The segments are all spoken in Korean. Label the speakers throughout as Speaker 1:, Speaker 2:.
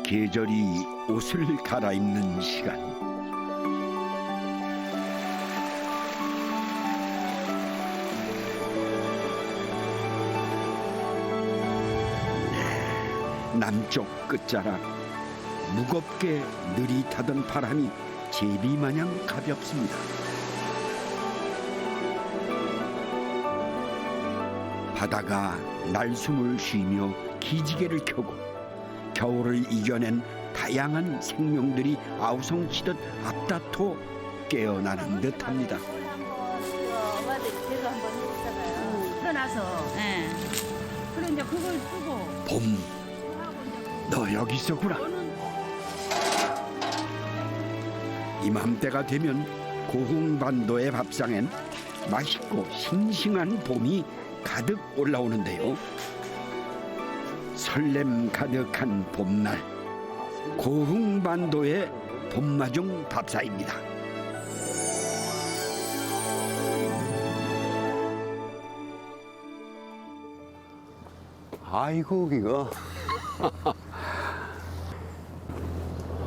Speaker 1: 계절이 옷을 갈아입는 시간. 네, 남쪽 끝자락 무겁게 느릿하던 바람이 제비마냥 가볍습니다. 바다가 날숨을 쉬며 기지개를 켜고 겨울을 이겨낸 다양한 생명들이 아우성치듯 앞다퉈 깨어나는 듯합니다.
Speaker 2: 엄마들 제가 한번 했잖아요.
Speaker 3: 태어나서.
Speaker 2: 네.
Speaker 3: 그래 이제 그걸 쓰고.
Speaker 1: 봄, 너 여기 있었구나. 이맘때가 되면 고흥반도의 밥상엔 맛있고 싱싱한 봄이 가득 올라오는데요. 설렘 가득한 봄날, 고흥반도의 봄마중 밥사입니다.
Speaker 4: 아이고 이거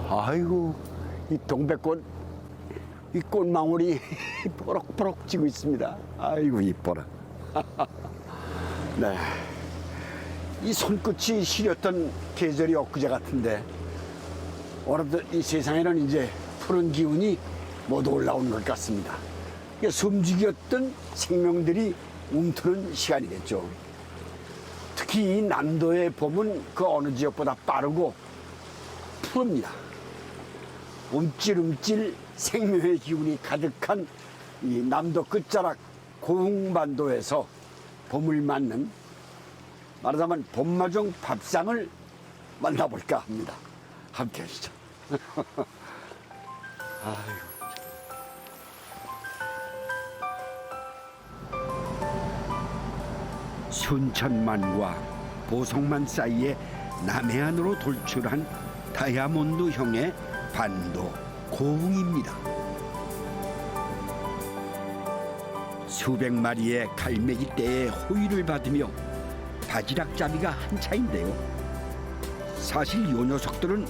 Speaker 4: 아이고 이 동백꽃 이 꽃망울이 뽀록뽀록 지고 있습니다. 아이고 이뻐라. 네, 이 손끝이 시렸던 계절이 엊그제 같은데 어느덧 이 세상에는 이제 푸른 기운이 모두 올라오는 것 같습니다. 이게 숨죽였던 생명들이 움트는 시간이겠죠. 특히 이 남도의 봄은 그 어느 지역보다 빠르고 푸릅니다. 움찔움찔 생명의 기운이 가득한 이 남도 끝자락 고흥반도에서 봄을 맞는, 말하자면 봄마중 밥상을 만나볼까 합니다. 함께 하시죠. 아이고.
Speaker 1: 순천만과 보성만 사이에 남해안으로 돌출한 다이아몬드형의 반도 고흥입니다. 수백 마리의 갈매기 떼의 호의를 받으며 바지락잡이가 한차인데요. 사실 요 녀석들은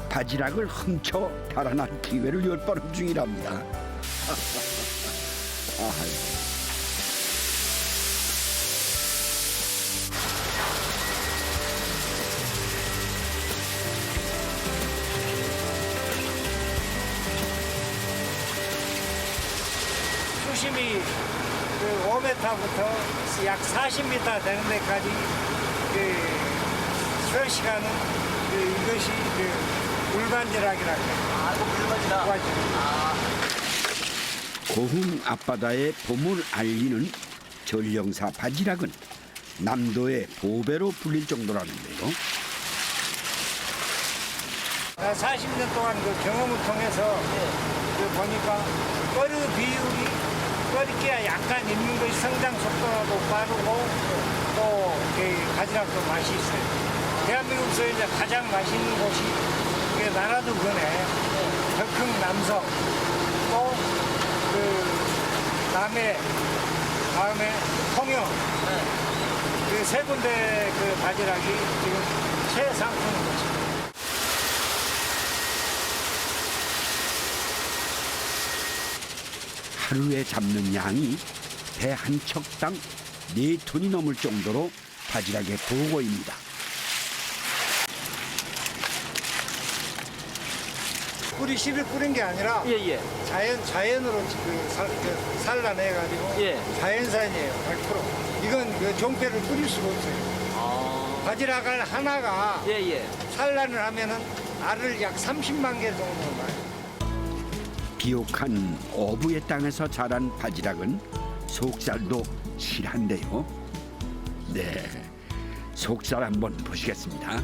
Speaker 1: 바지락을 훔쳐 달아난 기회를 엿보는 중이랍니다. 아이고.
Speaker 5: 수심이 그 5m부터 약 40m 되는 데까지 그 표시가는 이것이 그 물반지락이라고 해요.
Speaker 1: 고흥 앞바다의 봄을 알리는 전령사 바지락은 남도의 보배로 불릴 정도라는데요.
Speaker 5: 40년 동안 그 경험을 통해서 그 보니까 뻘의 비율이 끓기가 약간 있는 것이 성장 속도도 빠르고 또 바지락도 맛이 있어요. 대한민국에서 이제 가장 맛있는 곳이 이게 나라도 근해, 덕흥 남성, 또 그 남해, 다음에 통영, 그 세 군데 그 바지락이 지금 최상품인 것입니다.
Speaker 1: 하루에 잡는 양이 배 한 척당 4톤이 넘을 정도로 바지락의 보고입니다.
Speaker 5: 꿀이 10일 끓인 게 아니라 자연으로 산란해가지고 자연산이에요. 100%. 이건 그 종패를 끓일 수가 없어요. 바지락알 하나가 산란을 하면은 알을 약 30만 개 정도 나요.
Speaker 1: 비옥한 어부의 땅에서 자란 바지락은 속살도 실한데요. 네, 속살 한번 보시겠습니다.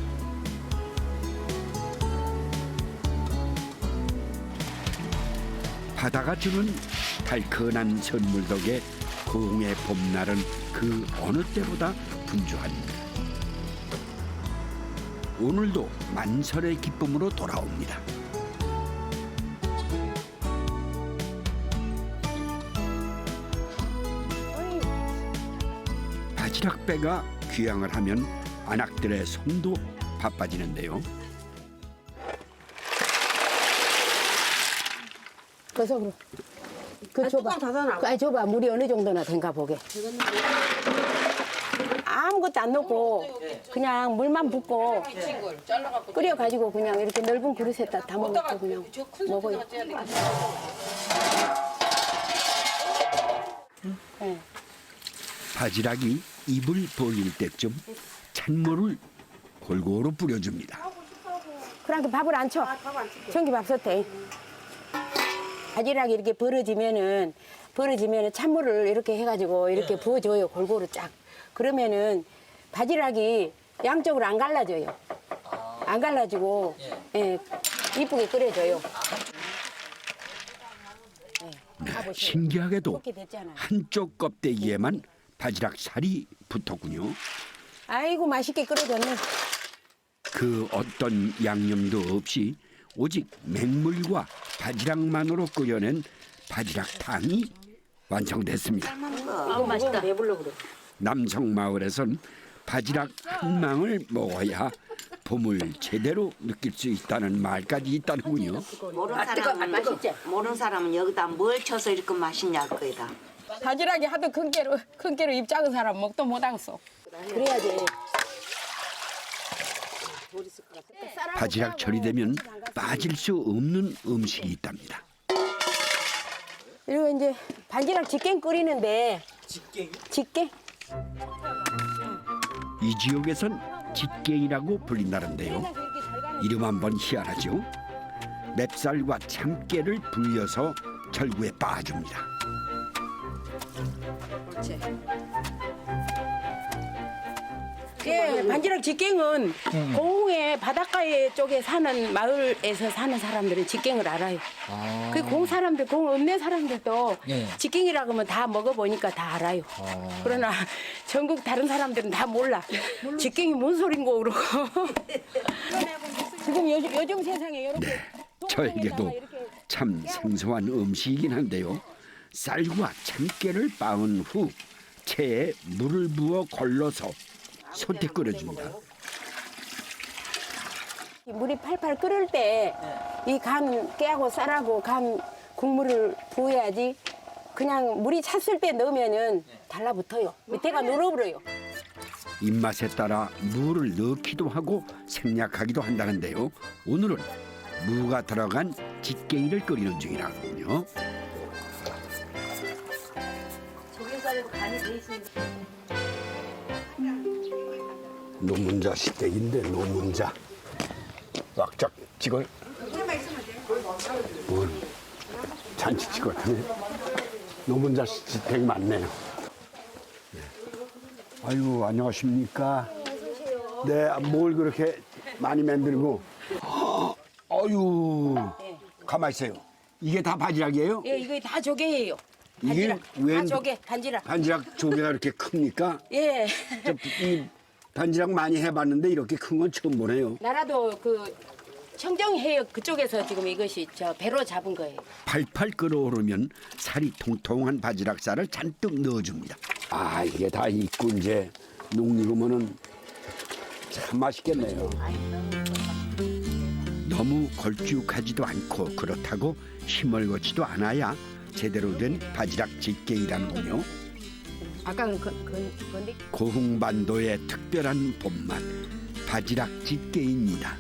Speaker 1: 바다가 주는 달큰한 선물 덕에 고흥의 봄날은 그 어느 때보다 분주합니다. 오늘도 만설의 기쁨으로 돌아옵니다. 바지락배가 귀향을 하면 안악들의 손도 바빠지는데요.
Speaker 6: 그래서 그 줘봐. 아, 줘봐. 물이 어느 정도나 된가 보게. 아무것도 안 넣고 그냥 물만 붓고 끓여가지고 그냥 이렇게 넓은 그릇에다 담아놓고 그냥 먹어요. 네.
Speaker 1: 바지락이 입을 벌릴 때쯤 찬물을 골고루 뿌려줍니다.
Speaker 6: 그러니까 밥을 안 쳐. 전기밥솥에. 바지락이 이렇게 벌어지면은 찬물을 이렇게 해가지고 이렇게 부어줘요. 골고루 쫙. 그러면은 바지락이 양쪽으로 안 갈라져요. 안 갈라지고 예, 이쁘게 끓여줘요.
Speaker 1: 네, 신기하게도
Speaker 6: 이렇게 됐잖아요.
Speaker 1: 한쪽 껍데기에만 바지락 살이 붙었군요.
Speaker 6: 아이고 맛있게 끓여졌네.
Speaker 1: 그 어떤 양념도 없이 오직 맹물과 바지락만으로 끓여낸 바지락탕이 완성됐습니다.
Speaker 6: 맛있다. 배불러 그래.
Speaker 1: 남성마을에선 바지락 한 망을 먹어야 봄을 제대로 느낄 수 있다는 말까지 있다는군요.
Speaker 7: 모르는 사람은 여기다 뭘 쳐서 이렇게 맛있냐 거기다.
Speaker 6: 바지락이 하도 큰 게로 입 작은 사람 먹도 못 하겠어. 그래야지.
Speaker 1: 바지락철이 되면 빠질 수 없는 음식이 있답니다.
Speaker 6: 그리고 이제 바지락 직갱 끓이는데 직갱?
Speaker 1: 이 지역에선 집게이라고 불린다는데요. 이름 한번 희한하죠. 맵쌀과 참깨를 불려서 절구에 빻아줍니다.
Speaker 6: 예, 바지락 직갱은 공에 바닷가에 쪽에 사는 마을에서 사는 사람들은 직갱을 알아요. 그 공 사람들, 공 없는 사람들도 직갱이라고 하면 다 먹어보니까 다 알아요. 그러나 전국 다른 사람들은 다 몰라. 직갱이 뭔 소린고 그러고. 지금 요즘 세상에 이렇게
Speaker 1: 네, 저에게도 참 생소한 음식이긴 한데요. 쌀과 참깨를 빻은 후 체에 물을 부어 걸러서 소태 끓여줍니다.
Speaker 6: 물이 팔팔 끓을 때 이 간 깨하고 쌀하고 간 국물을 부어야지 그냥 물이 찼을 때 넣으면은 달라붙어요. 밑에가 눌어버려요.
Speaker 1: 입맛에 따라 무를 넣기도 하고 생략하기도 한다는데요. 오늘은 무가 들어간 집게이를 끓이는 중이라군요.
Speaker 2: 조개살에도 간이 돼 있으니까.
Speaker 4: 노문자 시댁인데 노문자 왁작 찍어 뭘 잔치 찍었더니 노문자 시댁 맞네요. 아유 안녕하십니까. 네, 뭘 그렇게 많이 만들고. 아유 가만 있어요. 이게 다 바지락이에요?
Speaker 6: 예, 이거 다 조개예요.
Speaker 4: 이게
Speaker 6: 반지락.
Speaker 4: 웬
Speaker 6: 다 조개, 반지락.
Speaker 4: 반지락 조개가 이렇게 큽니까?
Speaker 6: 예.
Speaker 4: 이 반지락 많이 해봤는데 이렇게 큰 건 처음 보네요.
Speaker 6: 나라도 그 청정해역 그쪽에서 지금 이것이 저 배로 잡은 거예요.
Speaker 1: 팔팔 끓어오르면 살이 통통한 바지락살을 잔뜩 넣어줍니다.
Speaker 4: 아 이게 다 있고 이제 녹익으면은 참 맛있겠네요.
Speaker 1: 너무 걸쭉하지도 않고 그렇다고 힘얼거지도 않아야 제대로 된 바지락 집게이라는군요.
Speaker 6: 아까는 건데
Speaker 1: 고흥반도의 특별한 봄맛 바지락 집게입니다.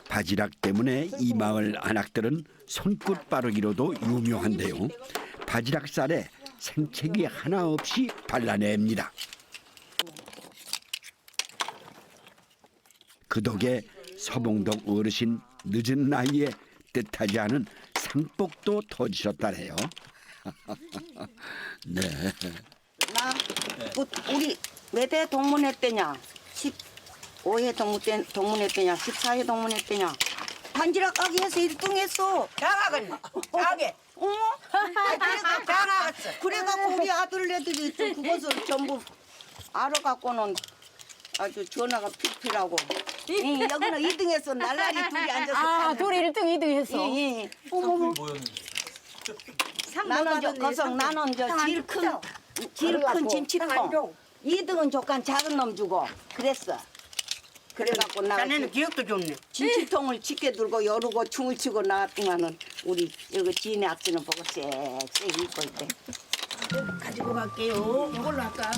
Speaker 1: 바지락 때문에 이 마을 안악들은 손끝 빠르기로도 유명한데요. 바지락살에 생채기 하나 없이 발라냅니다. 그 덕에 서봉덕 어르신 늦은 나이에 뜻하지 않은 상복도 터지셨다네요. 네.
Speaker 7: 우리 몇 대 동문했대냐? 15회 동문했대냐? 14회 동문했대냐? 반지락 가게 해서 1등 했어.
Speaker 8: 장하겠네. 장하게.
Speaker 7: 어머?
Speaker 8: 장하겠어.
Speaker 7: 그래갖고 우리 아들네들이 또 그것을 전부 알아갖고는 아주 전화가 필필하고. 여기는 2등 했어. 날라리 둘이 앉아서.
Speaker 6: 아, 둘이 1등, 2등 했어.
Speaker 7: 어머머. 나는 저 제일 큰 김치통. 2등은 조금 작은 놈 주고 그랬어. 그래갖고 나
Speaker 8: 자네는 기억도 좋네.
Speaker 7: 진치통을 짙게 들고 여르고 춤을 추고 나왔더만은 우리 여기 지인의 악수는 보고 쎄쎄 입고 있대.
Speaker 8: 가지고 갈게요.
Speaker 7: 이걸로 할까?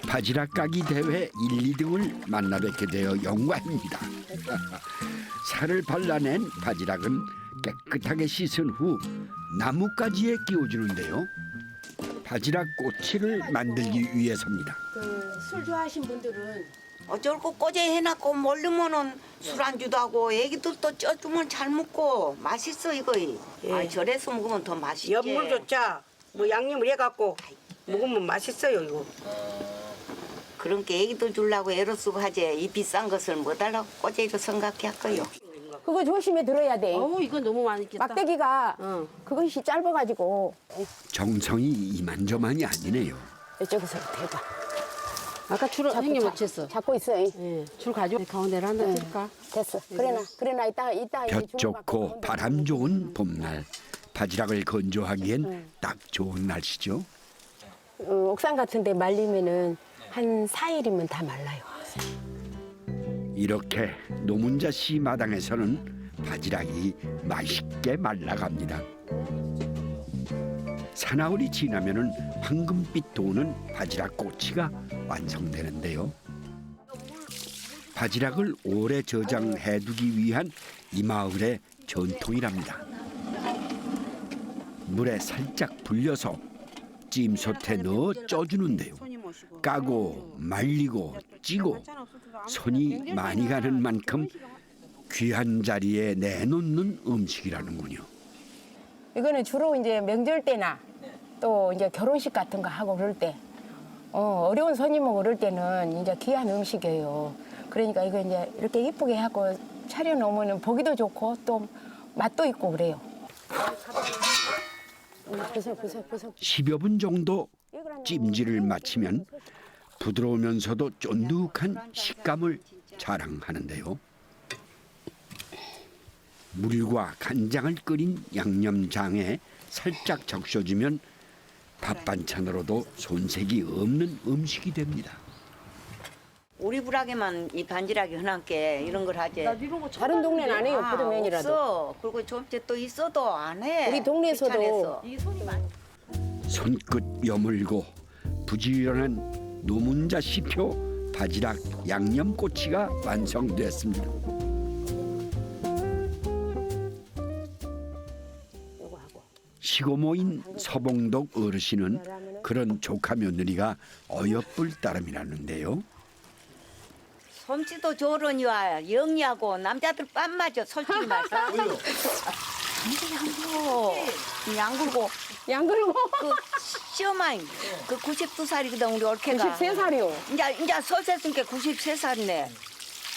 Speaker 1: 바지락 까기 대회 1, 2등을 만나 뵙게 되어 영광입니다. 살을 발라낸 바지락은 깨끗하게 씻은 후 나뭇가지에 끼워주는데요. 바지락 꼬치를 만들기 위해서입니다.
Speaker 6: 술 좋아하신 분들은
Speaker 7: 어쩔 거 꼬제 해놨고 모르면은 술안주도 하고 애기들도 쪄주면 잘 먹고 맛있어 이거. 아 저래서 먹으면 더 맛있지.
Speaker 8: 연물조차 뭐 양념을 해갖고 먹으면 맛있어요 이거.
Speaker 7: 그런 게 애기들 주려고 애로 쓰고 하지. 이 비싼 것을 뭐 달라고 꼬제로 생각할 거요.
Speaker 6: 그거 조심히 들어야 돼.
Speaker 2: 어우 이건 너무 맛있겠다.
Speaker 6: 막대기가 그것이 짧아가지고
Speaker 1: 정성이 이만저만이 아니네요.
Speaker 6: 이쪽에서 대봐.
Speaker 2: 아까 줄 형님 어쨌어?
Speaker 6: 잡고 있어.
Speaker 2: 예, 줄 가져. 가운데로 하나 드릴까?
Speaker 6: 됐어. 그래나 이따
Speaker 1: 볕 좋고 바람 좋은 봄날 바지락을 건조하기엔 딱 좋은 날씨죠.
Speaker 6: 옥상 같은데 말리면은 한 4일이면 다 말라요.
Speaker 1: 이렇게 노문자 씨 마당에서는 바지락이 맛있게 말라갑니다. 사나흘이 지나면은 황금빛 도는 바지락 꼬치가 완성되는데요. 바지락을 오래 저장해두기 위한 이 마을의 전통이랍니다. 물에 살짝 불려서 찜솥에 넣어 쪄주는데요. 까고 말리고 찌고 손이 많이 가는 만큼 귀한 자리에 내놓는 음식이라는군요.
Speaker 6: 이거는 주로 이제 명절 때나 또 이제 결혼식 같은 거 하고 그럴 때 어려운 손님 오고 그럴 때는 이제 귀한 음식이에요. 그러니까 이거 이제 이렇게 이쁘게 하고 차려놓으면 보기도 좋고 또 맛도 있고 그래요.
Speaker 1: 10여 분 정도 찜질을 마치면 부드러우면서도 쫀득한 식감을 자랑하는데요. 물과 간장을 끓인 양념장에 살짝 적셔주면 밥 반찬으로도 손색이 없는 음식이 됩니다.
Speaker 7: 우리 부락에만 이 반지락이 흔한 게 이런 걸 하지.
Speaker 6: 다른 동네는 안 해요. 포도면이라도.
Speaker 7: 없어. 그리고 좀 또 있어도 안 해.
Speaker 6: 우리 동네에서도
Speaker 7: 귀찮아서.
Speaker 1: 손끝 여물고 부지런한 노문자 씨표 바지락 양념꼬치가 완성됐습니다. 시고 모인 서봉덕 어르신은 그런 조카 며느리가 어여쁠 따름이라는데요.
Speaker 7: 솜씨도 저러니와 영리하고 남자들 빤 맞아 솔직히 말해서. 양 굴고
Speaker 6: 양글고
Speaker 7: 그 시어머니 그 92살이거든 우리 올케가.
Speaker 6: 93살이요.
Speaker 7: 이제 서세스니까 93살이네.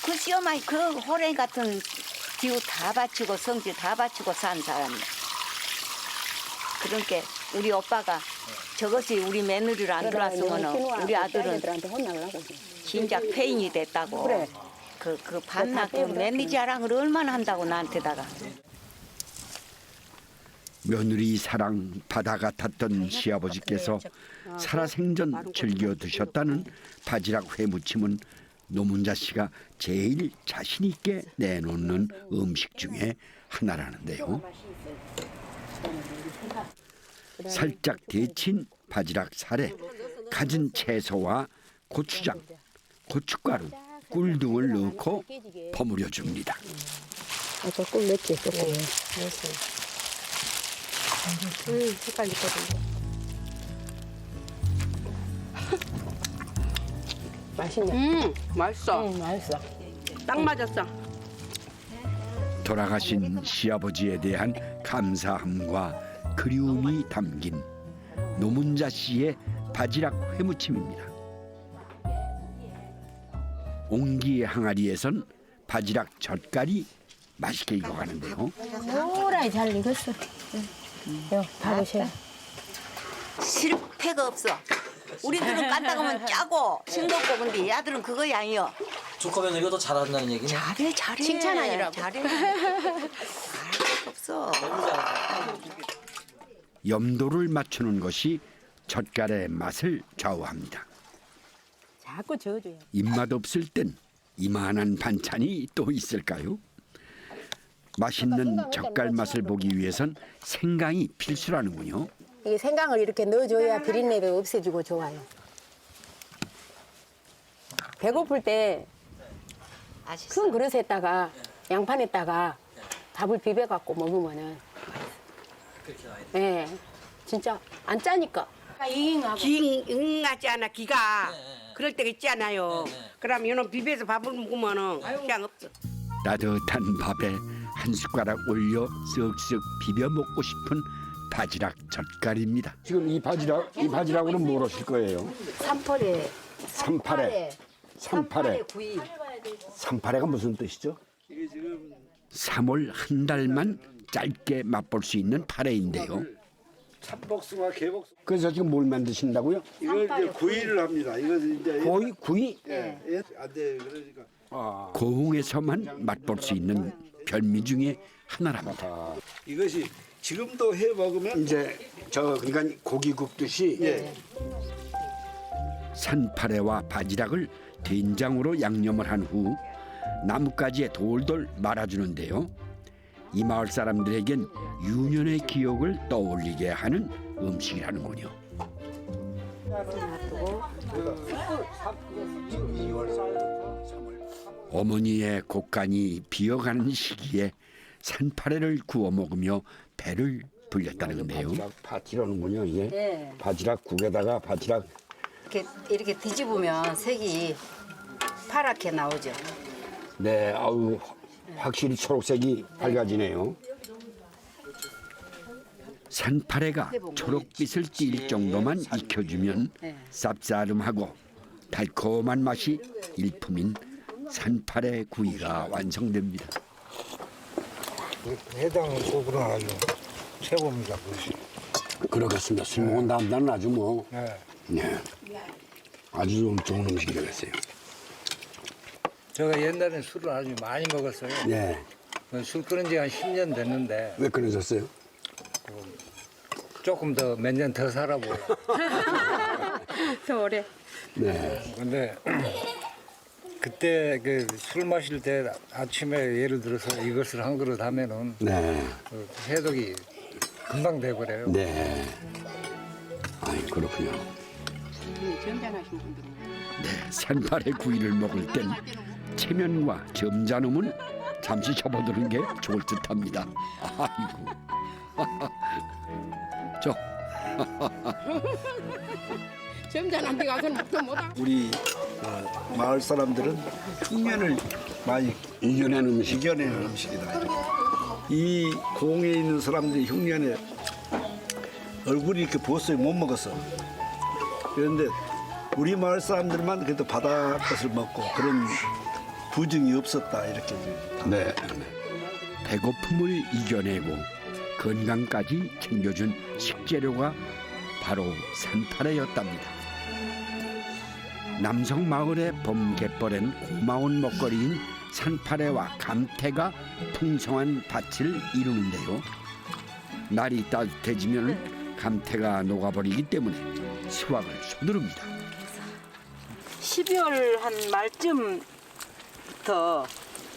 Speaker 7: 그 시어머니 그 호랭이 같은 기후 다 바치고 성질 다 바치고 산 사람이야. 그러니까 우리 오빠가 저것이 우리 며느리를 안 들어왔으면 우리 아들은 진작 폐인이 됐다고.
Speaker 6: 그래.
Speaker 7: 그 밤낮 그 며느리 자랑을 얼마나 한다고 나한테다가.
Speaker 1: 며느리 사랑 바다 같았던 시아버지께서 살아생전 즐겨 드셨다는 바지락 회무침은 노문자 씨가 제일 자신 있게 내놓는 음식 중에 하나라는데요. 살짝 데친 바지락 살에 갖은 채소와 고추장, 고춧가루, 꿀 등을 넣고 버무려 줍니다.
Speaker 6: 아까 꿀 넣지 조금.
Speaker 2: 색깔 있거든요.
Speaker 6: 맛있냐?
Speaker 2: 맛있어.
Speaker 6: 맛있어.
Speaker 2: 딱 맞았어.
Speaker 1: 돌아가신 시아버지에 대한 감사함과 그리움이 담긴 노문자 씨의 바지락 회무침입니다. 옹기 항아리에선 바지락 젓갈이 맛있게 익어가는데요.
Speaker 6: 노랗게 잘 익었어. 요 봐보세요.
Speaker 7: 실패가 없어. 우리들은 깠다 가면 짜고 싱겁고 근데 얘들은 그거야 아니요.
Speaker 9: 조카면 이거 더 잘한다는 얘기네.
Speaker 7: 잘해.
Speaker 6: 칭찬 아니라고.
Speaker 7: 잘해. 잘할 수 없어.
Speaker 1: 염도를 맞추는 것이 젓갈의 맛을 좌우합니다.
Speaker 6: 자꾸 저어줘야 돼.
Speaker 1: 입맛 없을 땐 이만한 반찬이 또 있을까요? 맛있는 젓갈 맛을 보기 위해선 생강이 필수라는군요.
Speaker 6: 이게 생강을 이렇게 넣어줘야 비린내도 없애주고 좋아요. 배고플 때 큰 그릇에다가 양판에다가 밥을 비벼갖고 먹으면은
Speaker 9: 그렇게 나와야 돼.
Speaker 6: 예, 진짜 안 짜니까. 잉하고
Speaker 8: 기응하지 않아 기가
Speaker 9: 네.
Speaker 8: 그럴 때가 있지 않아요. 그럼 이놈 비벼서 밥을 먹으면은 그냥 없어.
Speaker 1: 따뜻한 밥에 한 숟가락 올려 쓱쓱 비벼 먹고 싶은 바지락 젓갈입니다.
Speaker 4: 지금 이 바지락으로는 뭘 하실 거예요?
Speaker 6: 삼팔에
Speaker 4: 삼팔에.
Speaker 6: 구이.
Speaker 4: 삼팔에가 무슨 뜻이죠?
Speaker 1: 3월 한 달만 짧게 맛볼 수 있는 파래인데요.
Speaker 10: 참복숭아, 개복숭아.
Speaker 4: 그래서 지금 뭘 만드신다고요?
Speaker 10: 이걸 이제 구이를 합니다. 이거 이제
Speaker 4: 구이?
Speaker 10: 예, 안 돼. 그러니까
Speaker 1: 고흥에서만 맛볼 수 있는 별미 중에 하나랍니다.
Speaker 10: 이것이 지금도 해 먹으면
Speaker 4: 이제 그러니까 고기 굽듯이
Speaker 10: 예.
Speaker 1: 산파래와 바지락을 된장으로 양념을 한 후 나뭇가지에 돌돌 말아주는데요. 이 마을 사람들에겐 유년의 기억을 떠올리게 하는 음식이라는군요. 어머니의 곡간이 비어가는 시기에 산파래를 구워 먹으며 배를 불렸다는데요.
Speaker 4: 바지락 파티라는군요. 이게
Speaker 2: 네.
Speaker 4: 바지락 국에다가 바지락
Speaker 2: 이렇게 뒤집으면 색이 파랗게 나오죠.
Speaker 4: 네, 아우 확실히 초록색이 밝아지네요.
Speaker 1: 산파래가 초록빛을 띌 정도만 익혀주면 쌉싸름하고 달콤한 맛이 일품인 산파래 구이가 완성됩니다.
Speaker 5: 해당 속으로 아주 최고입니다. 그것이.
Speaker 4: 그러겠습니다. 술 먹은 다음 날은 아주 뭐
Speaker 5: 네.
Speaker 4: 네, 아주 좋은 음식이 되겠어요.
Speaker 5: 제가 옛날에 술을 아주 많이 먹었어요.
Speaker 4: 네,
Speaker 5: 술 끊은 지 한 10년 됐는데
Speaker 4: 왜 끊으셨어요?
Speaker 5: 조금 더 몇 년 더 살아보려.
Speaker 6: 더 오래.
Speaker 4: 네,
Speaker 5: 근데 그때 그 술 마실 때 아침에 예를 들어서 이것을 한 그릇 하면은
Speaker 4: 네,
Speaker 5: 그 해독이 금방 돼버려요.
Speaker 4: 네. 아이 그렇군요.
Speaker 6: 점잖하신 분들은.
Speaker 1: 네, 산파래 구이를 먹을 땐 체면과 점잖음은 잠시 접어두는 게 좋을 듯합니다. 아이고, 저
Speaker 6: 점잖한 데 가서는 먹도 못하.
Speaker 10: 우리 마을 사람들은 흉년을 많이
Speaker 4: 이겨낸 음식.
Speaker 10: 이겨내는 음식이다. 이 공에 있는 사람들이 흉년에 얼굴이 이렇게 부었어요. 못 먹었어. 그런데 우리 마을 사람들만 그래도 바다 것을 먹고 그런 부증이 없었다 이렇게.
Speaker 4: 네,
Speaker 1: 배고픔을 이겨내고 건강까지 챙겨준 식재료가 바로 산파래였답니다. 남성 마을의 봄 갯벌엔 고마운 먹거리인 산파래와 감태가 풍성한 밭을 이루는데요. 날이 따뜻해지면 감태가 녹아버리기 때문에 수확을 서두릅니다.
Speaker 8: 12월 한 말쯤부터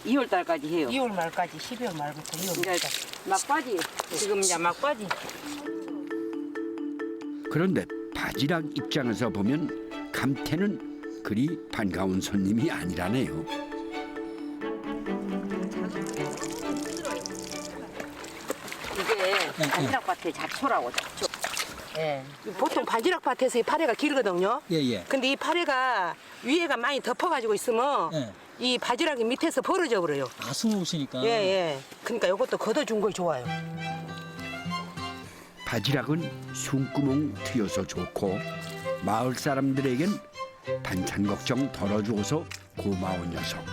Speaker 8: 2월 달까지 해요.
Speaker 2: 2월 말까지 12월 말부터 2월
Speaker 8: 이제 막바지 지금 이제 막바지.
Speaker 1: 그런데 바지락 입장에서 보면 감태는 그리 반가운 손님이 아니라네요.
Speaker 8: 이게 바지락밭의 잡초라고 잡초.
Speaker 2: 예.
Speaker 6: 보통 바지락밭에서 이 파래가 길거든요.
Speaker 9: 예.
Speaker 6: 근데 이 파래가 위에가 많이 덮어가지고 있으면
Speaker 9: 예.
Speaker 6: 이 바지락이 밑에서 벌어져 버려요.
Speaker 9: 아, 숨을 쉬니까.
Speaker 6: 예. 그러니까 이것도 걷어준 걸 좋아요.
Speaker 1: 바지락은 숨구멍 튀어서 좋고 마을 사람들에겐 반찬 걱정 덜어주어서 고마운 녀석.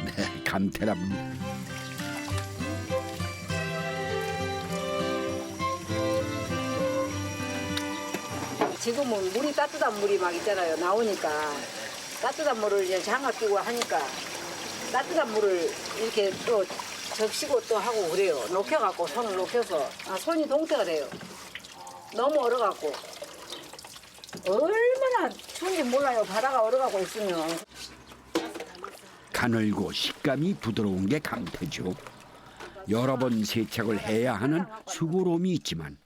Speaker 1: 네, 감태랍니다.
Speaker 2: 지금은 물이 따뜻한 물이 막 있잖아요. 나오니까 따뜻한 물을 이제 장갑 끼고 하니까 따뜻한 물을 이렇게 또 적시고 또 하고 그래요. 녹여갖고 손을 녹여서 손이 동태가 돼요. 너무 얼어갖고 얼마나 얼마나 추운지 몰라요. 바다가 얼어가고 있으면.
Speaker 1: 가늘고 식감이 부드러운 게 감태죠. 여러 번 세척을 해야 하는 수고로움이 있지만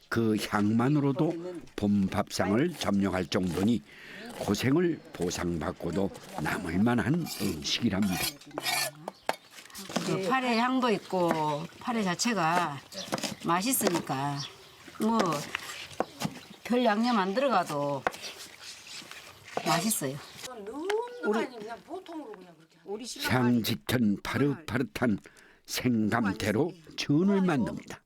Speaker 1: 그 향만으로도 봄 밥상을 점령할 정도니 고생을 보상받고도 남을 만한 음식이랍니다.
Speaker 2: 그 파래 향도 있고 파래 자체가 맛있으니까 뭐 별 양념 안 들어가도 맛있어요.
Speaker 1: 향 짙은 파릇파릇한 생감태로 전을 만듭니다.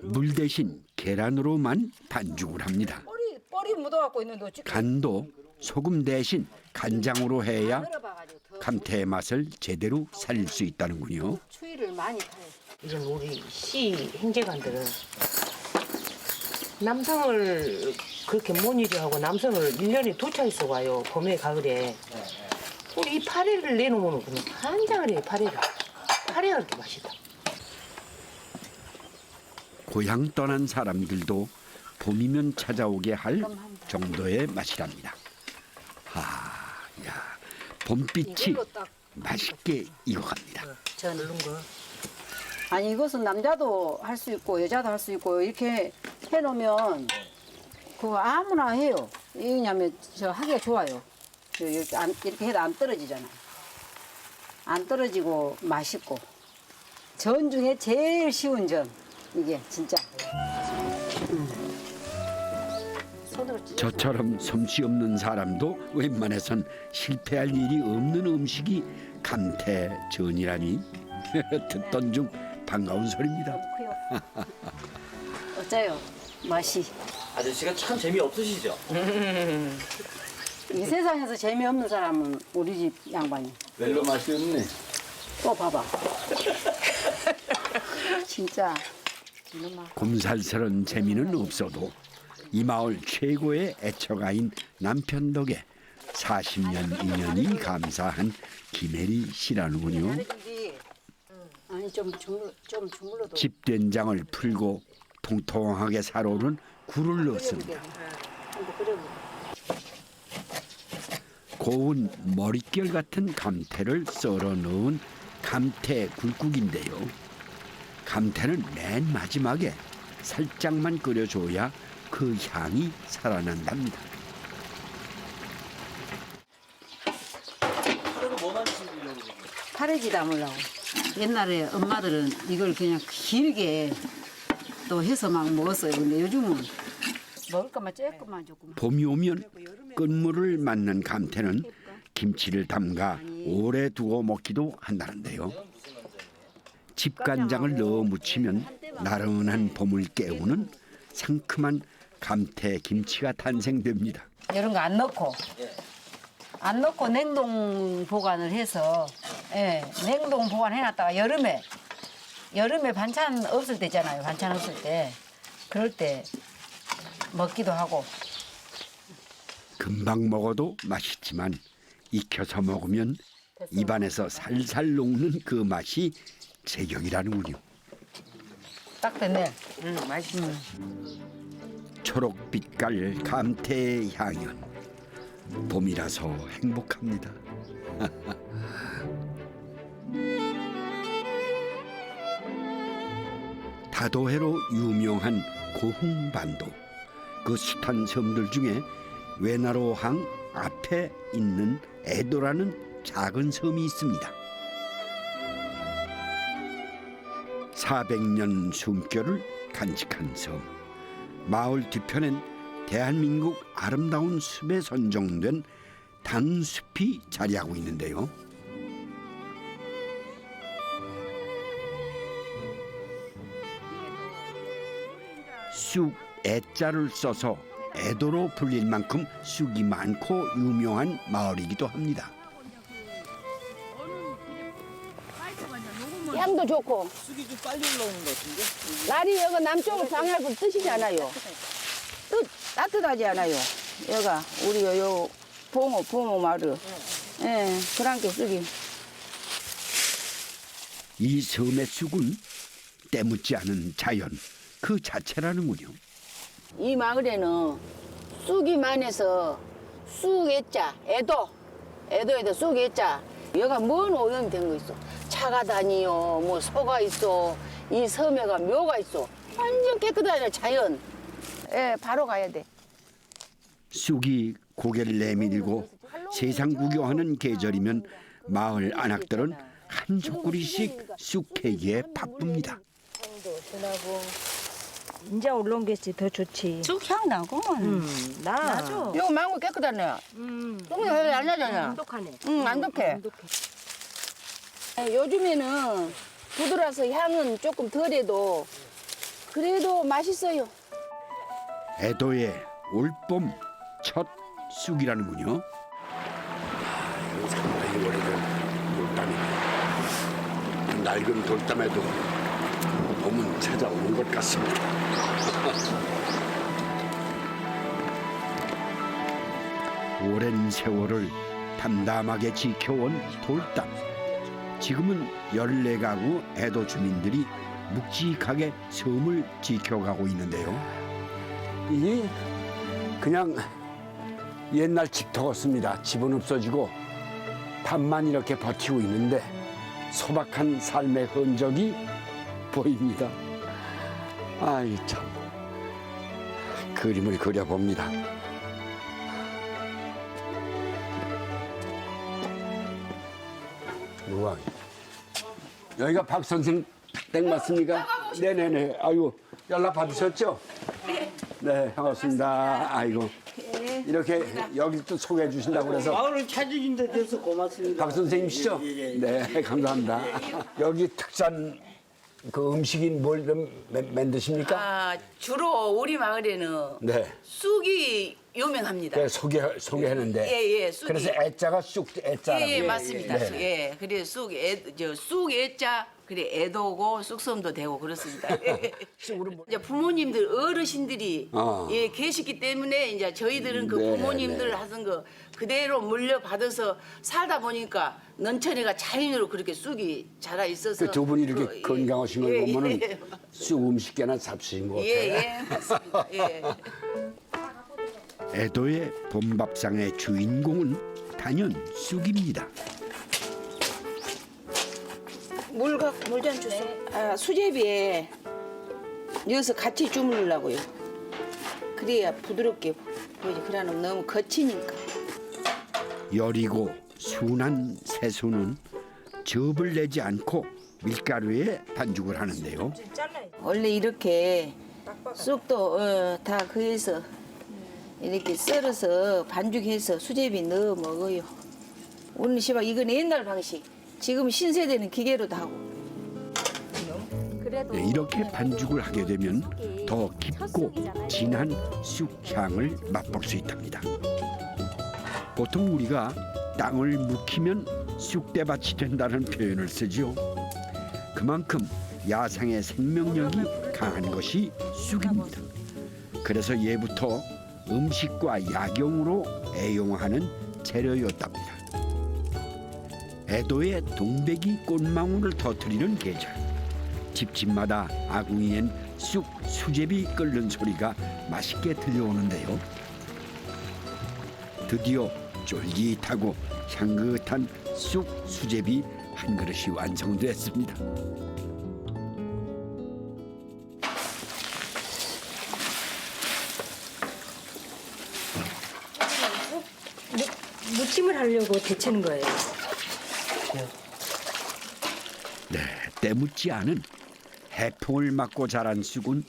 Speaker 1: 물 대신 계란으로만 반죽을 합니다.
Speaker 2: 뻘이 묻어갖고 있는데 어찌
Speaker 1: 간도 소금 대신 간장으로 해야 감태의 맛을 제대로 살릴 수 있다는군요.
Speaker 2: 추위를 많이 타요.
Speaker 8: 이런 우리 시 행제관들은 남성을 그렇게 못 일하고 남성을 1년에 2차례씩 와요. 봄에 가을에. 우리 이 파래를 내놓으면 그냥 한 장을 해요. 파래가 그렇게 맛있다.
Speaker 1: 고향 떠난 사람들도 봄이면 찾아오게 할 정도의 맛이랍니다. 야, 봄빛이 맛있게 익어갑니다.
Speaker 2: 저는 아니 이것은 남자도 할 수 있고 여자도 할 수 있고 이렇게 해놓으면 그거 아무나 해요. 왜냐면 저 하기가 좋아요. 이렇게 해도 안 떨어지잖아요. 안 떨어지고 맛있고 전 중에 제일 쉬운 전 이게 진짜.
Speaker 1: 저처럼 솜씨 없는 사람도 웬만해선 실패할 일이 없는 음식이 감태전이라니 듣던 중 반가운 소리입니다.
Speaker 2: 어때요? 맛이.
Speaker 9: 아저씨가 참 재미없으시죠?
Speaker 2: 이 세상에서 재미없는 사람은 우리 집 양반이.
Speaker 4: 별로 맛이 없네.
Speaker 2: 또 봐봐. 진짜.
Speaker 1: 곰살스런 재미는 없어도 이 마을 최고의 애처가인 남편 덕에 40년 인연이 감사한 김혜리 씨라는군요.
Speaker 2: 아니 좀 주물러도.
Speaker 1: 집 된장을 풀고 통통하게 살오른 굴을 넣습니다. 고운 머릿결 같은 감태를 썰어 넣은 감태 굴국인데요. 감태는 맨 마지막에 살짝만 끓여줘야 그 향이 살아난답니다.
Speaker 2: 파래지 담으려고. 옛날에 엄마들은 이걸 그냥 길게 또 해서 막 먹었어요. 근데 요즘은 먹을 것만 조금만 조금.
Speaker 1: 봄이 오면 끝물을 맞는 감태는 김치를 담가 오래 두고 먹기도 한다는데요. 집간장을 넣어 무치면 나른한 봄을 깨우는 상큼한 감태 김치가 탄생됩니다.
Speaker 2: 이런 거 안 넣고 냉동 보관을 해서 냉동 보관해놨다가 여름에 반찬 없을 때 있잖아요. 반찬 없을 때 그럴 때 먹기도 하고.
Speaker 1: 금방 먹어도 맛있지만 익혀서 먹으면 입안에서 살살 녹는 그 맛이 제격이라는군요.
Speaker 2: 딱 됐네.
Speaker 8: 맛있어.
Speaker 1: 초록빛깔 감태의 향연. 봄이라서 행복합니다. 다도해로 유명한 고흥반도. 그 숱한 섬들 중에 외나로항 앞에 있는 애도라는 작은 섬이 있습니다. 400년 숨결을 간직한 섬. 마을 뒤편엔 대한민국 아름다운 숲에 선정된 단숲이 자리하고 있는데요. 쑥 애자를 써서 애도로 불릴 만큼 쑥이 많고 유명한 마을이기도 합니다.
Speaker 7: 향도 좋고.
Speaker 9: 쑥이 좀 빨리 올라오는 것 같은데?
Speaker 7: 날이 여기 남쪽을 방향으로 뜨시잖아요. 따뜻하지 않아요. 여가 우리 요 봉호 마루. 그런 게 쑥이.
Speaker 1: 이 섬의 쑥은 때묻지 않은 자연, 그 자체라는군요.
Speaker 7: 이 마을에는 쑥이 많아서 쑥애자, 애도에도 쑥애자. 여가 뭔 오염이 된 거 있어. 차가 다니요, 뭐 소가 있어, 이 섬에가 묘가 있어. 완전 깨끗하잖아, 자연. 예, 바로 가야 돼.
Speaker 1: 쑥이 고개를 내밀고 세상 구경하는 계절이면 마을 안악들은 한 조구리씩 쑥 캐기에 바쁩니다.
Speaker 3: 이제 올라온 게 더 좋지.
Speaker 6: 쑥향 나구먼.
Speaker 3: 나죠.
Speaker 7: 이거 망고 깨끗하네. 쑥이 안 나잖아.
Speaker 3: 똑똑하네.
Speaker 7: 응, 안 독해. 요즘에는 부드러워서 향은 조금 덜해도 그래도 맛있어요.
Speaker 1: 애도의 올봄 첫 쑥이라는군요.
Speaker 4: 상당히 오래된 돌담이네요. 낡은 돌담에도 봄은 찾아오는 것 같습니다.
Speaker 1: 오랜 세월을 담담하게 지켜온 돌담. 지금은 14가구 애도 주민들이 묵직하게 섬을 지켜가고 있는데요.
Speaker 4: 이 그냥 옛날 집터 같습니다. 집은 없어지고 담만 이렇게 버티고 있는데 소박한 삶의 흔적이 보입니다. 아이 참 그림을 그려봅니다. 우와, 여기가 박 선생 댁 맞습니까? 네네네. 아이고 연락 받으셨죠? 네, 반갑습니다. 아이고 이렇게 여기 또 소개해 주신다고 그래서
Speaker 9: 마을을 찾으신 데 대해서 고맙습니다.
Speaker 4: 박 선생님이시죠? 네, 감사합니다. 여기 특산 그 음식인 뭘 좀 만드십니까?
Speaker 7: 아, 주로 우리 마을에는
Speaker 4: 네.
Speaker 7: 쑥이 유명합니다.
Speaker 4: 그 소개하는데.
Speaker 7: 예, 쑥이.
Speaker 4: 그래서 애자가 쑥 애자라고.
Speaker 7: 예, 맞습니다.
Speaker 4: 네.
Speaker 7: 예, 그래 쑥애자, 그래 애도고 쑥섬도 되고 그렇습니다. 이제 부모님들 어르신들이 예 계시기 때문에 이제 저희들은 그
Speaker 4: 네,
Speaker 7: 부모님들 하던 거 그대로 물려받아서 살다 보니까 넘천이가 자연으로 그렇게 쑥이 자라 있어서
Speaker 4: 그 두 분이 이렇게 건강하신 걸 보면은
Speaker 7: 예.
Speaker 4: 쑥 음식계나 잡수신 것 같아요.
Speaker 7: 예, 맞습니다. 예.
Speaker 1: 애도의 봄밥상의 주인공은 단연 쑥입니다.
Speaker 7: 물좀 주세요. 아, 수제비에 넣어서 같이 주물르려고요. 그래야 부드럽게 보이지. 그러면 너무 거치니까.
Speaker 1: 여리고 순한 새순은 즙을 내지 않고 밀가루에 반죽을 하는데요.
Speaker 7: 원래 이렇게 쑥도 다 그해서 이렇게 썰어서 반죽해서 수제비 넣어 먹어요. 오늘 시방 이건 옛날 방식. 지금 신세대는 기계로도 하고.
Speaker 1: 네, 이렇게 반죽을 하게 되면 더 깊고 진한 쑥향을 맛볼 수 있답니다. 보통 우리가 땅을 묵히면 쑥대밭이 된다는 표현을 쓰지요. 그만큼 야생의 생명력이 강한 것이 쑥입니다. 그래서 예부터 음식과 약용으로 애용하는 재료였답니다. 애도의 동백이 꽃망울을 터뜨리는 계절. 집집마다 아궁이엔 쑥 수제비 끓는 소리가 맛있게 들려오는데요. 드디어 쫄깃하고 향긋한 쑥 수제비 한 그릇이 완성됐습니다.
Speaker 3: 무침을 하려고 데치는 거예요.
Speaker 1: 네, 때묻지 않은 해풍을 맞고 자란 쑥은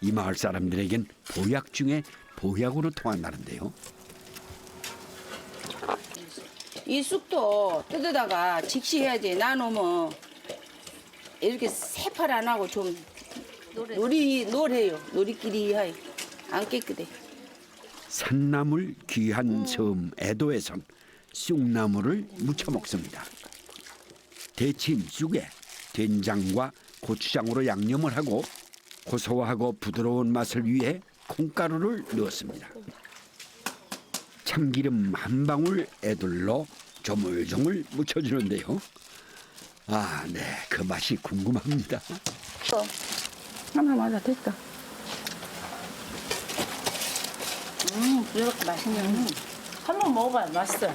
Speaker 1: 이 마을 사람들에겐 보약 중에 보약으로 통한다는데요.
Speaker 7: 이 쑥도 뜯어다가 직시해야지. 나놓으면 이렇게 새팔 안 하고 좀 노래요. 노리끼리 하여 안 깨끗해.
Speaker 1: 산나물 귀한 섬 애도에선 쑥나물을 무쳐 먹습니다. 데친 쑥에 된장과 고추장으로 양념을 하고 고소하고 부드러운 맛을 위해 콩가루를 넣었습니다. 참기름 한 방울 애들로 조물조물 묻혀주는데요. 아, 네, 그 맛이 궁금합니다.
Speaker 7: 하나 맞아 됐다. 이렇게 맛있네. 한번 먹어봐요. 맛있어요.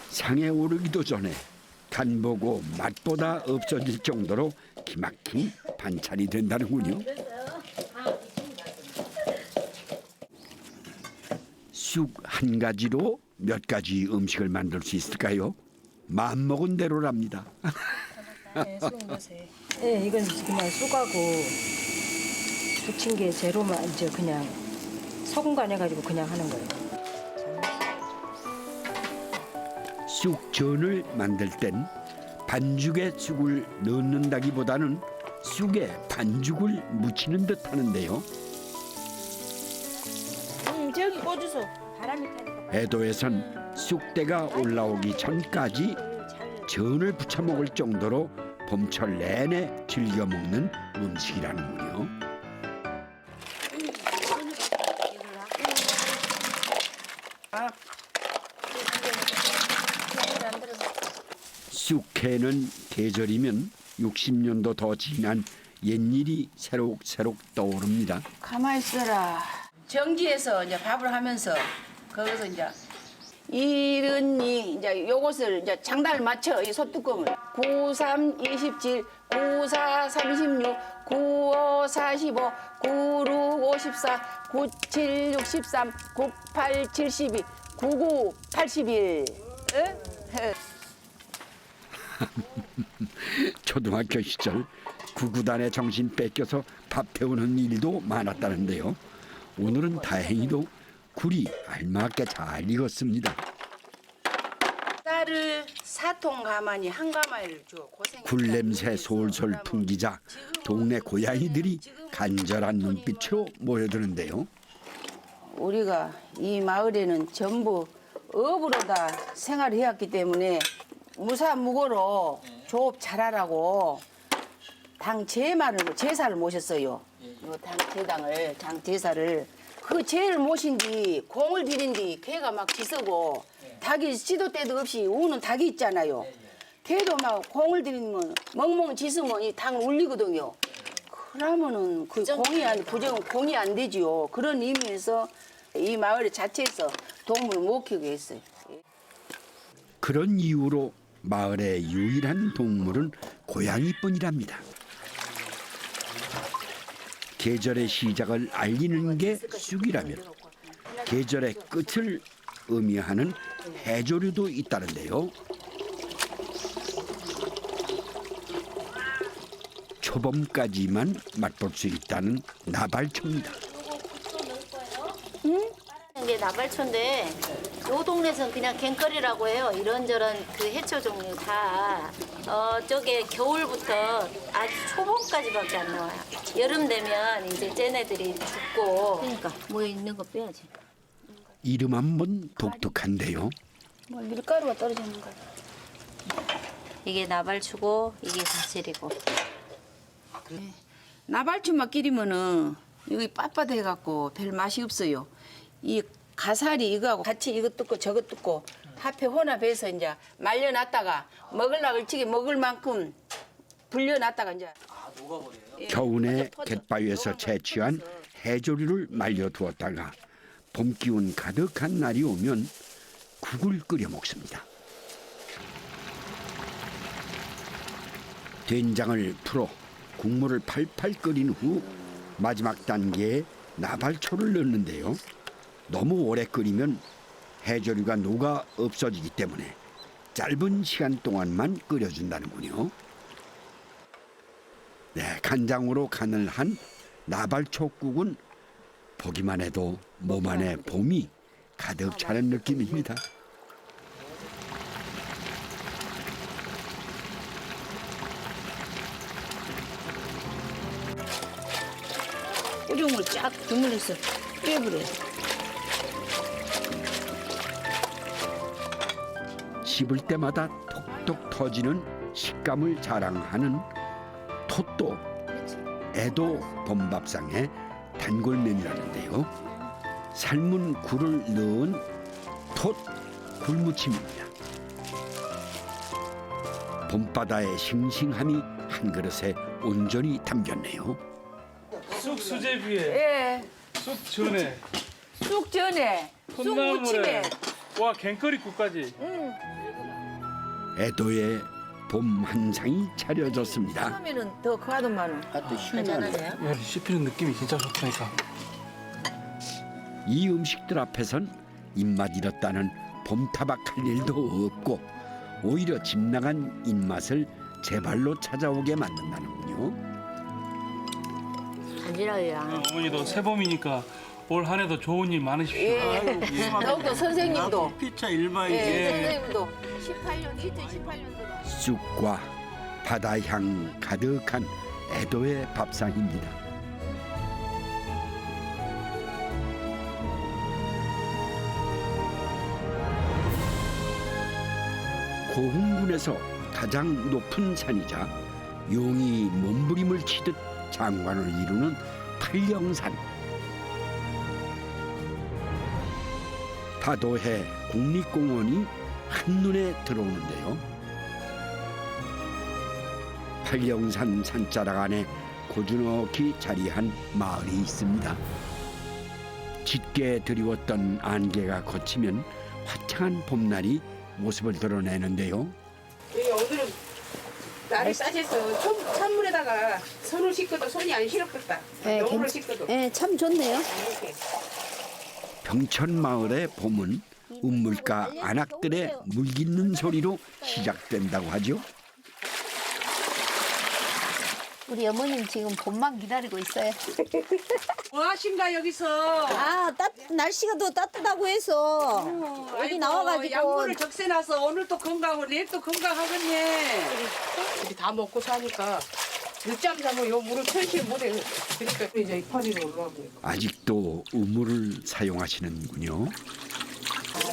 Speaker 1: 상에 오르기도 전에 간 보고 맛보다 없어질 정도로 기막힌 반찬이 된다는군요. 쑥 한 가지로 몇 가지 음식을 만들 수 있을까요? 마음먹은 대로랍니다.
Speaker 3: 네, 이건 그냥 쑥하고 부친 게 재료만 이제 그냥 소금 간해가지고 그냥 하는 거예요.
Speaker 1: 쑥전을 만들 땐 반죽에 쑥을 넣는다기보다는 쑥에 반죽을 묻히는 듯 하는데요.
Speaker 3: 저기 꽂으소. 바람이 타니까.
Speaker 1: 애도에선 쑥대가 올라오기 전까지 전을 부쳐 먹을 정도로 봄철 내내 즐겨 먹는 음식이라는군요. 쑥회는 계절이면 60년도 더 지난 옛일이 새록새록 떠오릅니다.
Speaker 7: 가만히 있어라. 정지에서 이제 밥을 하면서 거기서 이제 이른이 이제 요것을 이제 장단을 맞춰 이 소뚜껑을 93 27 94 36 95 45 96 54 97 63 98 72 99 81
Speaker 1: 초등학교 시절 구구단의 정신 뺏겨서 밥 태우는 일도 많았다는데요. 오늘은 다행히도 굴이 알맞게 잘 익었습니다.
Speaker 7: 쌀을 4통 가마니 한 가마를 줘.
Speaker 1: 굴 냄새 솔솔 풍기자 동네 고양이들이 간절한 눈빛으로 모여드는데요.
Speaker 7: 우리가 이 마을에는 전부 업으로 다 생활을 해왔기 때문에 무사무고로 조업 잘하라고 당 제사를 모셨어요. 당 제당을 당 제사를 그 제를 모신 뒤 공을 들인 뒤 개가 막 짖고 닭이 시도 때도 없이 우는 닭이 있잖아요. 개도 막 공을 들이면 멍멍 짖으면 이 닭 울리거든요. 그러면은 그 공이 안 되지요. 그런 의미에서 이 마을 자체에서 동물을 못 키우게 했어요.
Speaker 1: 그런 이유로 마을의 유일한 동물은 고양이뿐이랍니다. 계절의 시작을 알리는 게 쑥이라면 계절의 끝을 의미하는 해조류도 있다는데요. 초봄까지만 맛볼 수 있다는 나발초입니다.
Speaker 11: 이게 나발초인데 요 동네에서는 그냥 갱거리라고 해요. 이런저런 그 해초 종류 다 저게 겨울부터 아주 초봄까지밖에 안 나와요. 여름 되면 이제 쟤네들이 죽고. 그러니까 뭐 있는 거 빼야지.
Speaker 1: 이름 한번 독특한데요.
Speaker 7: 뭐 밀가루가 떨어지는 거야.
Speaker 11: 이게 나발초고 이게 사실이고.
Speaker 7: 나발초만 끼리면은 여기 빳빳해갖고 별 맛이 없어요. 이 가사리 이거하고 같이 이것 뜯고 저것 뜯고 합해 혼합해서 이제 말려놨다가 먹으려고 일찍이 먹을 만큼 불려놨다가 이제
Speaker 1: 겨우내 갯바위에서 채취한 해조류를 말려두었다가 봄 기운 가득한 날이 오면 국을 끓여 먹습니다. 된장을 풀어 국물을 팔팔 끓인 후 마지막 단계에 나발초를 넣는데요. 너무 오래 끓이면 해조류가 녹아 없어지기 때문에 짧은 시간 동안만 끓여준다는군요. 네, 간장으로 간을 한 나발초국은 보기만 해도 몸 안에 봄이 가득 차는 느낌입니다.
Speaker 7: 우룡을 쫙 주물러서 빼버려요.
Speaker 1: 씹을 때마다 톡톡 터지는 식감을 자랑하는 톳도 애도 봄밥상의 단골 메뉴라는데요. 삶은 굴을 넣은 톳 굴무침입니다. 봄바다의 싱싱함이 한 그릇에 온전히 담겼네요.
Speaker 9: 쑥 수제비에
Speaker 7: 예.
Speaker 12: 쑥 전에
Speaker 7: 쑥 전에, 쑥 무침에.
Speaker 12: 콩나물에 와 갱거리국까지.
Speaker 1: 애도의 봄 한상이 차려졌습니다.
Speaker 7: 처음에는 더 가도만은.
Speaker 12: 야, 씹히는 느낌이 진짜 좋다니까.
Speaker 1: 이 음식들 앞에선 입맛 잃었다는 봄타박할 일도 없고 오히려 집 나간 입맛을 제 발로 찾아오게 만든다는군요.
Speaker 7: 간지러워요.
Speaker 12: 어머니도 새봄이니까 올 한 해도 좋은 일 많으십시오.
Speaker 7: 예. 더욱더 선생님도.
Speaker 9: 피차 일마이.
Speaker 7: 예, 선생님도 2018년도로.
Speaker 1: 쑥과 바다향 가득한 애도의 밥상입니다. 고흥군에서 가장 높은 산이자 용이 몸부림을 치듯 장관을 이루는 팔령산. 다도해 국립공원이 한눈에 들어오는데요. 팔령산 산자락 안에 고즈넉히 자리한 마을이 있습니다. 짙게 드리웠던 안개가 걷히면 화창한 봄날이 모습을 드러내는데요.
Speaker 6: 여기 오늘은 날이 따져서 찬물에다가 손을 씻고도 손이 안 시렵겠다. 너무를 씻고도.
Speaker 7: 네, 참 좋네요.
Speaker 1: 병천 마을의 봄은 운물가 안악들의 물깃는 소리로 시작된다고 하죠.
Speaker 7: 우리 어머님 지금 봄만 기다리고 있어요.
Speaker 6: 뭐 하신가 여기서?
Speaker 7: 날씨가 더 따뜻하고 해서 여기 나와가지고.
Speaker 6: 양분을 적셔놔서 오늘도 건강하고 내일도 건강하겠네. 우리 다 먹고 사니까 늦잠 자면 요 물을 천시 못해. 그러니까 이제 이파리로 올라오고.
Speaker 1: 아직도 우물을 사용하시는군요.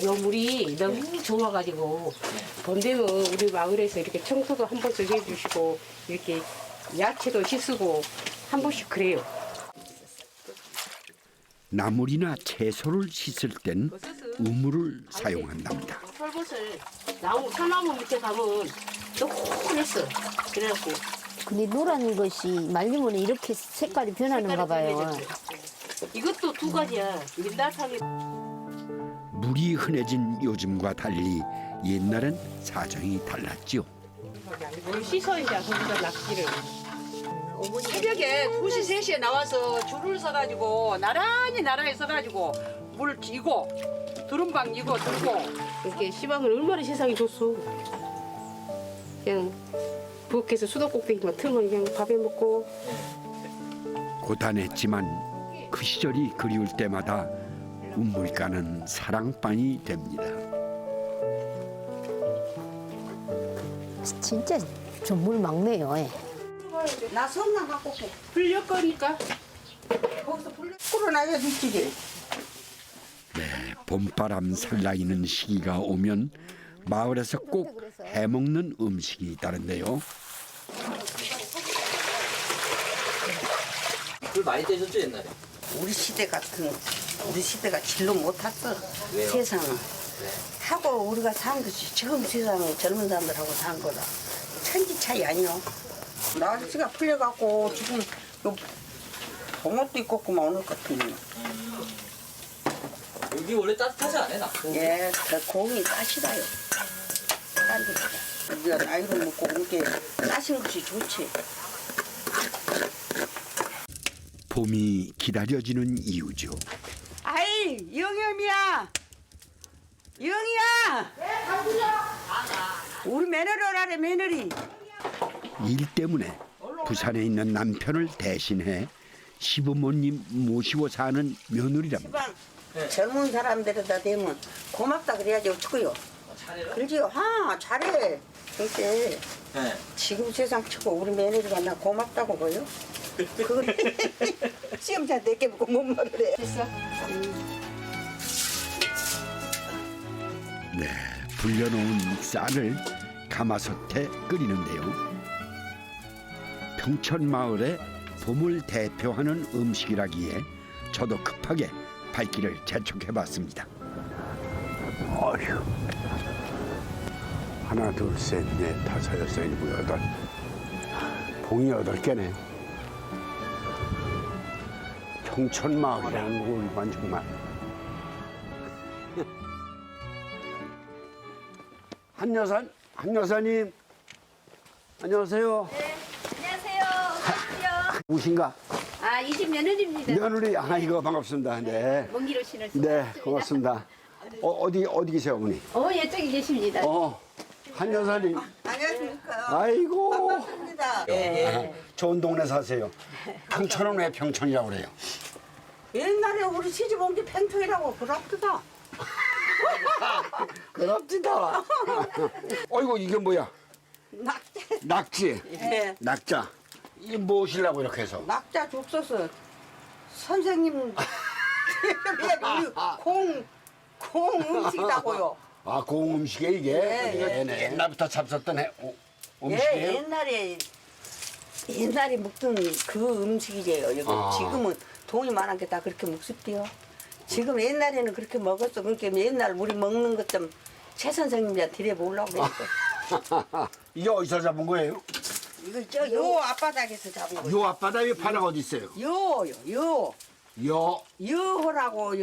Speaker 6: 요 물이 너무 좋아가지고 봄 되면 우리 마을에서 이렇게 청소도 한 번씩 해주시고 이렇게 야채도 씻고 한 번씩 그래요.
Speaker 1: 나물이나 채소를 씻을 땐 우물을 사용한답니다.
Speaker 6: 털것을 소나무 밑에 가면 노랗어. 그래갖고
Speaker 7: 근데 노란 것이 말리면 이렇게 색깔이 변하는가 봐요.
Speaker 6: 이것도 두 가지야. 밀달탕이
Speaker 1: 물이 흔해진 요즘과 달리 옛날엔 사정이 달랐죠.
Speaker 6: 물 씻어 이제 거기서 낚시를. 새벽에 2시, 3시에 나와서 줄을 서가지고 나란히 서가지고 물 쥐고 두rum방 이고 들고 이렇게 시방을 얼마나 세상이 좋소. 그냥 부엌에서 수도꼭대기만 틀면 그냥 밥해 먹고.
Speaker 1: 고단했지만 그 시절이 그리울 때마다 운물가는 사랑방이 됩니다.
Speaker 7: 진짜 좀 물 막네요.
Speaker 2: 나 손나 갖고 올게.
Speaker 6: 불릴 거니까.
Speaker 2: 거기서 풀어놔야 미치지.
Speaker 1: 네, 봄바람 살라이는 시기가 오면 마을에서 꼭 해먹는 음식이 있다는데요.
Speaker 13: 술 많이 드셨죠 옛날에?
Speaker 2: 우리 시대가 질로 못 탔어. 세상은. 하고 우리가 산 것이 지금 세상에 젊은 사람들하고 산 거다. 천지 차이 아니요. 날씨가 풀려갖고 지금 요 봄옷도 입고 그만 오늘 같으니.
Speaker 13: 여기 원래 따뜻하지 않아요?
Speaker 2: 예, 그 공이 가시다요. 딴 우리가 나이를 먹고 이렇게 따신 것이 좋지.
Speaker 1: 봄이 기다려지는 이유죠.
Speaker 2: 아이, 영염이야. 영이야. 우리 며느리 오라래 며느리.
Speaker 1: 일 때문에 부산에 있는 남편을 대신해 시부모님 모시고 사는 며느리랍니다.
Speaker 2: 젊은 사람들에다 대면 고맙다 그래야지 어쩌고요. 그러지요. 잘해. 이제 지금 세상 치고 우리 며느리가 나 고맙다고 보여. 그건 시험자 내게 보고 못 먹으래. 됐어.
Speaker 1: 네, 불려놓은 쌀을 가마솥에 끓이는데요. 평천 마을의 봄을 대표하는 음식이라기에 저도 급하게 발길을 재촉해봤습니다. 어휴, 하나, 둘, 셋, 넷, 다섯, 여섯, 일곱, 여덟. 봉이 8개네. 평촌마을이라는 곳만 정말. 한 여사님, 안녕하세요.
Speaker 11: 네, 안녕하세요.
Speaker 1: 누구신가?
Speaker 11: 아, 이 집 며느리입니다.
Speaker 1: 며느리, 아이고 반갑습니다. 네,
Speaker 11: 먼 길 오시는
Speaker 1: 네, 고맙습니다. 어디 계세요, 어머니?
Speaker 11: 이쪽에 계십니다.
Speaker 1: 한 여사님.
Speaker 9: 안녕하십니까.
Speaker 1: 아이고.
Speaker 9: 반갑습니다.
Speaker 1: 좋은 동네 사세요. 평촌은 왜 평촌이라고 그래요?
Speaker 9: 옛날에 우리 시집 온 게 팽통이라고 그럽더다.
Speaker 1: 그렇지다. 어이구, 이게 뭐야?
Speaker 9: 낙자.
Speaker 1: 낙지.
Speaker 9: 예.
Speaker 1: 낙자. 이게 무엇이려고 이렇게 해서?
Speaker 9: 낙자 죽소서 선생님 우리 콩 음식이라고요.
Speaker 1: 아, 고흥 음식에 이게?
Speaker 9: 예,
Speaker 1: 네, 옛날부터 잡섰던
Speaker 9: 예,
Speaker 1: 음식이에요?
Speaker 9: 옛날에 먹던 그 음식이에요. 여기
Speaker 1: 아.
Speaker 9: 지금은 돈이 많은 게 다 그렇게 먹습디요. 지금 옛날에는 그렇게 먹었어. 그러니까 옛날 우리 먹는 것 좀 최 선생님한테 드려보려고 그랬어.
Speaker 1: 이게 어디서 잡은 거예요?
Speaker 9: 이거 요 앞바닥에서 잡은 거예요.
Speaker 1: 요 앞바닥에 바다가 어디 있어요?
Speaker 9: 여호라고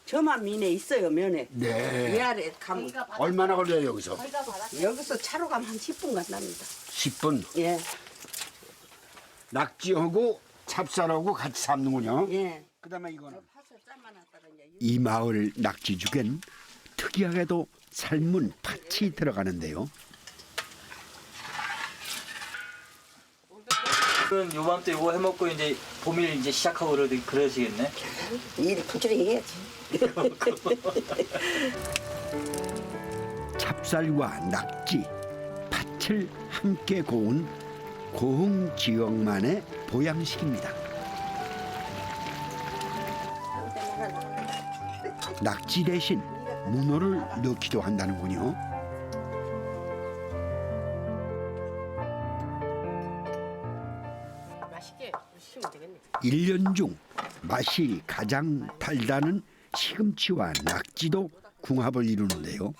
Speaker 9: 저만 면에 있어요, 면에.
Speaker 1: 네.
Speaker 9: 위아래 가면.
Speaker 1: 얼마나 걸려요, 여기서?
Speaker 9: 여기서 차로 가면 한 10분 간답니다.
Speaker 1: 10분.
Speaker 9: 예.
Speaker 1: 낙지하고 찹쌀하고 같이 삶는군요.
Speaker 9: 예.
Speaker 1: 그다음에 이거는 이 마을 낙지죽엔 특이하게도 삶은 팥이 들어가는데요.
Speaker 13: 그럼 요맘때 이거 해먹고 이제 봄일 이제 시작하고 그러시겠네.
Speaker 9: 일 부지런히 해야지.
Speaker 1: 찹쌀과 낙지, 팥을 함께 고운 고흥 지역만의 보양식입니다. 낙지 대신 문어를 넣기도 한다는군요.
Speaker 6: 맛있게 드시면 되겠네.
Speaker 1: 1년 중 맛이 가장 달다는 시금치와 낙지도 궁합을 이루는데요.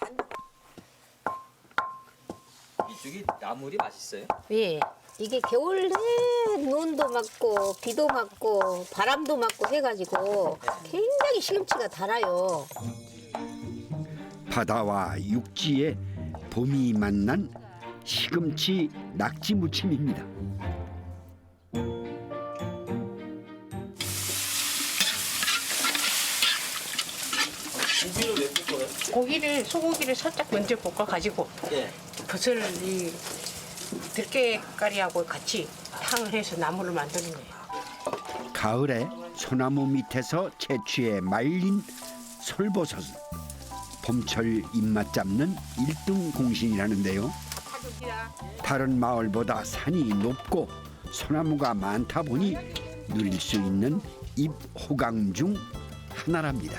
Speaker 13: 이쪽이 나물이 맛있어요?
Speaker 11: 예. 이게 겨울 내 눈도 맞고 비도 맞고 바람도 맞고 해가지고 굉장히 시금치가 달아요.
Speaker 1: 바다와 육지의 봄이 만난 시금치 낙지 무침입니다.
Speaker 13: 고기를 왜 볶아요?
Speaker 6: 고기를 소고기를 살짝 먼저 볶아 가지고
Speaker 13: 예.
Speaker 6: 그것을 이 들깨가리하고 같이 향을 해서 나물을 만드는 거예요.
Speaker 1: 가을에 소나무 밑에서 채취해 말린 솔버섯은 봄철 입맛 잡는 1등 공신이라는데요. 다른 마을보다 산이 높고 소나무가 많다 보니 누릴 수 있는 입호강 중 하나랍니다.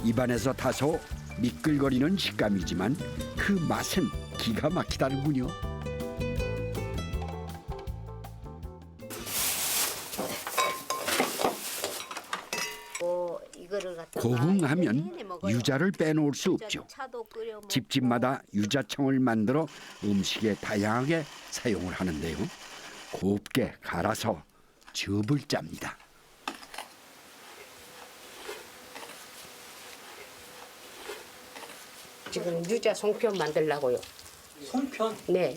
Speaker 1: 입안에서 다소 미끌거리는 식감이지만 그 맛은 기가 막히다는군요. 고흥하면 유자를 빼놓을 수 없죠. 집집마다 유자청을 만들어 음식에 다양하게 사용을 하는데요. 곱게 갈아서 즙을 짭니다.
Speaker 6: 지금 유자 송편 만들려고요.
Speaker 13: 송편?
Speaker 6: 네.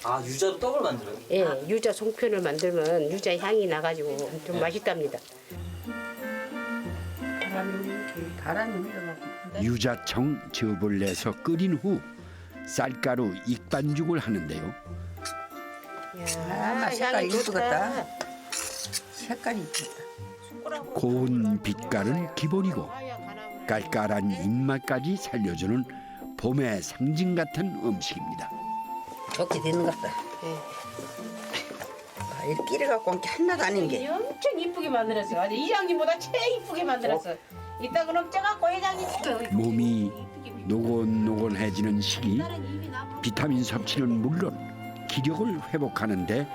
Speaker 13: 아, 유자로 떡을 만들어요?
Speaker 6: 예, 유자 송편을 만들면 유자 향이 나가지고 좀 맛있답니다.
Speaker 1: 유자청 즙을 내서 끓인 후 쌀가루 익반죽을 하는데요.
Speaker 6: 아,
Speaker 9: 색깔이
Speaker 6: 향이 좋다.
Speaker 9: 이쁘겠다. 색깔이 이쁘다.
Speaker 1: 고운 빛깔은 기본이고 깔깔한 입맛까지 살려주는 봄의 상징 같은 음식입니다.
Speaker 9: 좋게 되는 것 같다. 아, 이렇게 끼려갖고 온 게 하나도 아닌 게.
Speaker 6: 엄청 이쁘게 만들었어요. 아주 이장님보다 제일 이쁘게 만들었어. 이따 그럼 쪄갖고 회장님
Speaker 1: 몸이 노곤노곤해지는 시기 비타민 섭취는 물론 기력을 회복하는데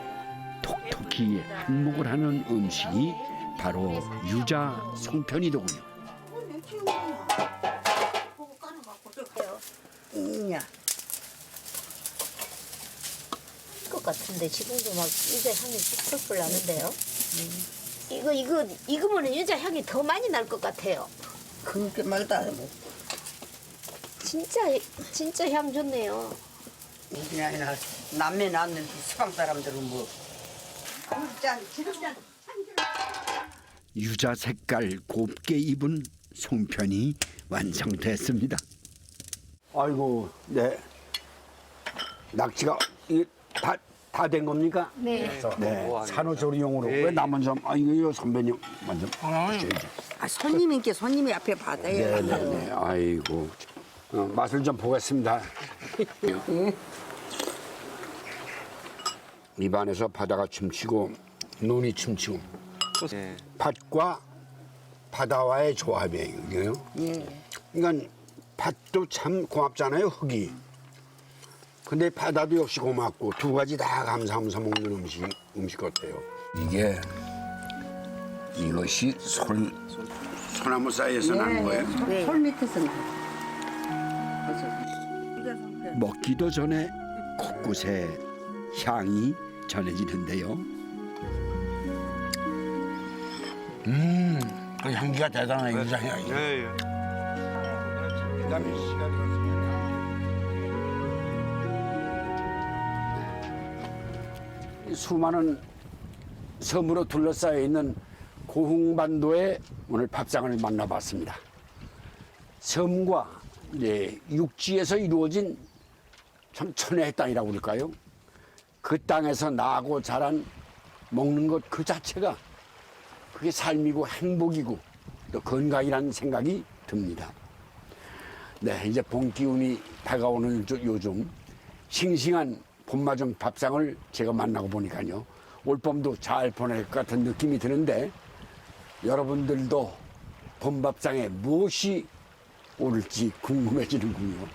Speaker 1: 톡톡히 한몫을 하는 음식이 바로 유자 송편이더군요.
Speaker 9: 이냐.
Speaker 11: 것 같은데 지금도 막 유자 향이 펄펄 나는데요. 익으면 유자 향이 더 많이 날 것 같아요.
Speaker 9: 그렇게 말도 안 하고.
Speaker 11: 진짜 향 좋네요.
Speaker 9: 이게 아니라 남매 낳는 시방 사람들은 뭐. 짠, 지름잔.
Speaker 1: 유자 색깔 곱게 입은 송편이 완성됐습니다.
Speaker 4: 아이고, 네. 낙지가 다 된 겁니까?
Speaker 11: 네.
Speaker 4: 네. 산후조리용으로. 왜 남은 점? 아, 이거 선배님 먼저 주셔야죠.
Speaker 9: 아, 손님인께 손님이 앞에 받아야
Speaker 4: 네네네. 아이고. 맛을 좀 보겠습니다. 입안에서 바다가 춤추고 눈이 춤추고 밭과 바다와의 조합이에요. 이게요. 그러니까 밭도 참 고맙잖아요. 흙이. 근데 바다도 역시 고맙고 두 가지 다 감사하면서 먹는 음식 같아요. 이것이 소나무 사이에서 나는 거예요?
Speaker 9: 네. 솔 밑에서
Speaker 1: 먹기도 전에 곳곳에 향이 전해지는데요.
Speaker 4: 그 향기가 대단해, 유자 향이. 그다음에 시간이 수많은 섬으로 둘러싸여 있는 고흥반도의 오늘 밥상을 만나봤습니다. 섬과 육지에서 이루어진 참 천혜의 땅이라고 그럴까요? 그 땅에서 나고 자란 먹는 것 그 자체가 그게 삶이고 행복이고 또 건강이라는 생각이 듭니다. 네, 이제 봄 기운이 다가오는 요즘 싱싱한 봄맞은 밥상을 제가 만나고 보니까요. 올봄도 잘 보낼 것 같은 느낌이 드는데 여러분들도 봄밥상에 무엇이 오를지 궁금해지는군요.